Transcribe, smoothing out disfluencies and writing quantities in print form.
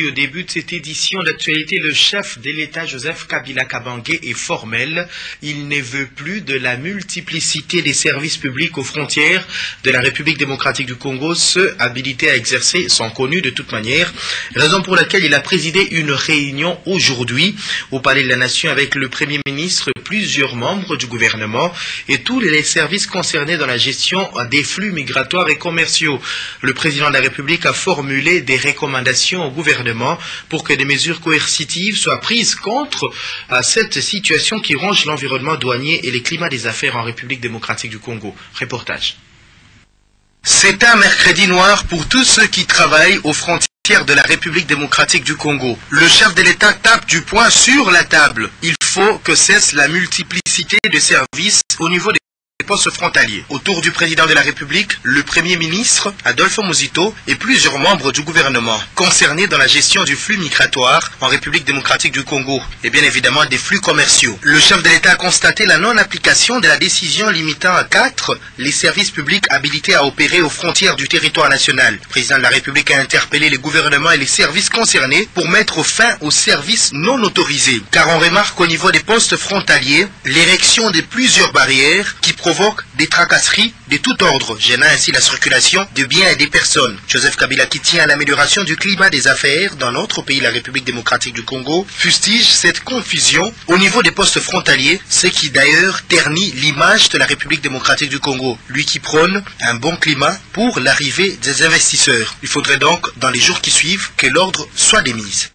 Au début de cette édition d'actualité, le chef de l'État Joseph Kabila Kabange est formel. Il ne veut plus de la multiplicité des services publics aux frontières de la République démocratique du Congo. Ceux habilités à exercer sont connus de toute manière, raison pour laquelle il a présidé une réunion aujourd'hui au Palais de la Nation avec le Premier ministre, plusieurs membres du gouvernement et tous les services concernés dans la gestion des flux migratoires et commerciaux. Le président de la République a formulé des recommandations au gouvernement pour que des mesures coercitives soient prises contre cette situation qui ronge l'environnement douanier et les climats des affaires en République démocratique du Congo. Reportage. C'est un mercredi noir pour tous ceux qui travaillent aux frontières de la République démocratique du Congo. Le chef de l'État tape du poing sur la table. Il faut que cesse la multiplicité de services au niveau des postes frontaliers. Autour du président de la République, le Premier ministre, Adolphe Muzito, et plusieurs membres du gouvernement concernés dans la gestion du flux migratoire en République démocratique du Congo et bien évidemment des flux commerciaux. Le chef de l'État a constaté la non-application de la décision limitant à 4 les services publics habilités à opérer aux frontières du territoire national. Le président de la République a interpellé les gouvernements et les services concernés pour mettre fin aux services non autorisés. Car on remarque au niveau des postes frontaliers l'érection de plusieurs barrières qui provoquent des tracasseries de tout ordre, gênant ainsi la circulation de biens et des personnes. Joseph Kabila, qui tient à l'amélioration du climat des affaires dans notre pays, la République démocratique du Congo, fustige cette confusion au niveau des postes frontaliers, ce qui d'ailleurs ternit l'image de la République démocratique du Congo, lui qui prône un bon climat pour l'arrivée des investisseurs. Il faudrait donc, dans les jours qui suivent, que l'ordre soit démise.